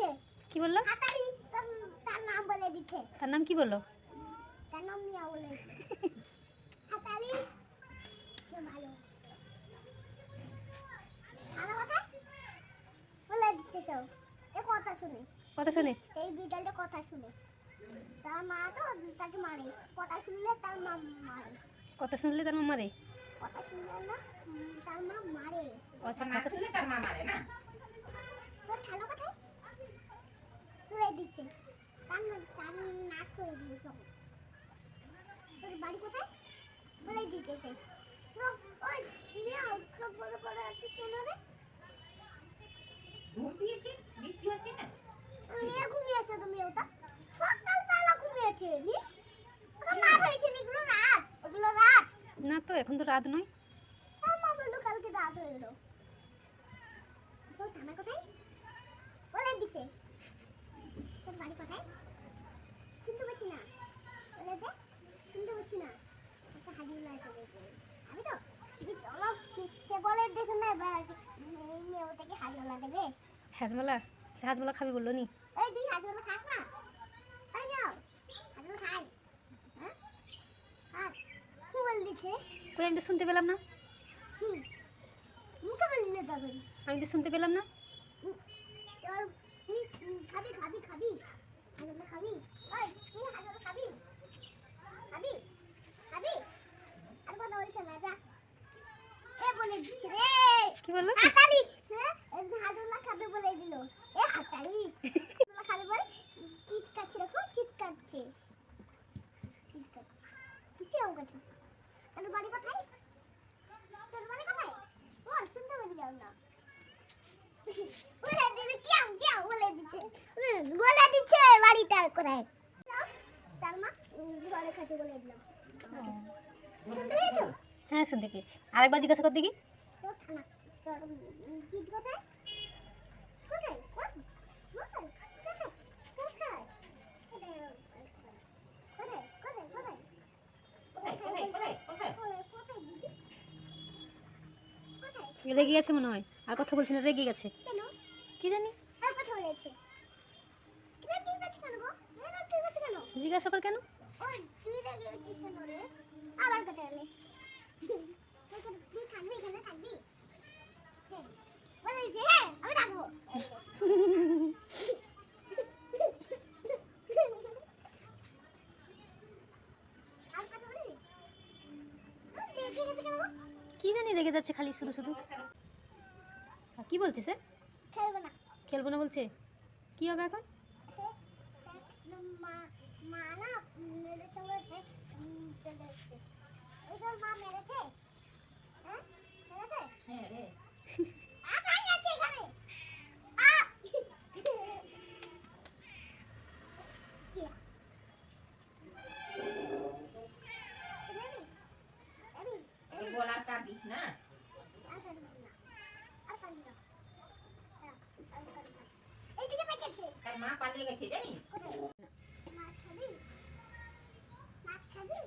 দিচ্ছে। কি বললো? হাতালি তার নাম বলে দিচ্ছে। তার নাম কি বললো? তার নাম মিয়া বলে। হাতালি ভালো। আর কথা বলে দিচ্ছে সব। এই কথা শুনে। কথা শুনে? এই বিড়ালটা কথা শুনে। তার মা তো তাকে মারে। কথা শুনলে তার মা মারে। কথা শুনলে তার মা মারে? কথা শুনলে না তার মা মারে। আচ্ছা, কথা শুনলে তার মা মারে না? তোর খালা কোথায়? তুলে দিচ্ছে। তার নাক করে দিল তখন। তোর বাড়ি কোথায়? বলে দিতেছে। চোখ ওই মিয়াও চোখ বড় করে আছে শোনো রে। ঘুম দিয়েছে? বৃষ্টি হচ্ছে না? মিয়া ঘুমিয়েছে তুমি ওটা। সকালবেলা ঘুমিয়েছে নি? ওটা রাত হয়েছে নি, এগুলো রাত। ওগুলো রাত। না তো, এখন তো রাত নয়। তার মা বললো কালকে রাত হয়ে গেল। তোর থানা কোথায়? বলে দিচ্ছে। তোর বাড়ি কোথায়? শুনতে পাচ্ছি না। বলে দে। শুনতে পাচ্ছি না। একটা হাজিউল্লাহ আছে দেখবে। আমি তো চলো সে বলে দেখুন না এবার মেয়ে ওটাকে হাজিউল্লাহ দেবে। হাজমালা? সে হাজমালা খাবি বললো নি? এই তুই হাজিউল্লাহ খাস না? তাই না? হাজিউল্লাহ খাস? হ্যাঁ? খাস? কি বলে দিচ্ছে? কই, আমি তো শুনতে পেলাম না। হুম। মুখে বলে দিলে তখন। আমি তো শুনতে পেলাম না। তোর তুই খাবি খাবি খাবি হাজিউল্লাহ খাবি? ওই তুই হাজিউল্লাহ খাবি? খাবি? খাবি? আর কথা বলছে না যা। এ বলে দিচ্ছে রে। কি বললো? হাতালি হাজুল্লাহ খাবে বলে দিল। এ হাতালি হাজুল্লাহ খাবে বলে চিৎকাচ্ছে, দেখো চিৎকাচ্ছে। কেউ কাছে তোর বাড়ি কোথায়? তোর বাড়ি কোথায়? ও শুনতে পারি যাও না। বলে দিলে কেউ কেউ বলে দিচ্ছে। বলে দিচ্ছে বাড়িটা কোথায়। তার মা ঘরে খাতে বলে দিলাম। শুনতে পেয়েছো? হ্যাঁ, শুনতে পেয়েছি। আরেকবার জিজ্ঞাসা কর দেখি। তোর থানা তোর গীত কোথায়? কোথায়? কোথায়? কোথায়? কোথায়? কোথায়? কোথায়? কোথায়? কোথায়? কোথায় কোথায় কোথায় কোথায়? কোথায় দিদি? কোথায়? রেগে গেছে মনে হয়, আর কথা বলছি না, রেগে গেছে। কেন? কি জানি। আর কথা বলেছে। কিরে কি করছিস কেন গো? এরা কি করছিস কেন? জিজ্ঞাসা কর কেন? ওই তুই রেগে গেছিস কেন রে? আবার কথা বলে। তুই থাকবি এখানে থাকবি? হ্যাঁ। বলে যে হ্যাঁ আমি থাকবো। আর কথা বলিনি? রেগে গেছে কেন গো? কি জানি, রেগে যাচ্ছে খালি শুধু শুধু। আর কি বলছে সে? খেলবো না। খেলবো না বলছে? কি হবে এখন? মা মা না মেরেছে বলেছে ওই তোর মা মেরেছে? হ্যাঁ মেরেছে? হ্যাঁ রে। আমি আছি এখানে। এই বলার কার দিস না? এইদিকে পেকেছে। তার মা পালিয়ে গেছে জানিস? কোথায়? মাছ খাবি? মাছ খাবি?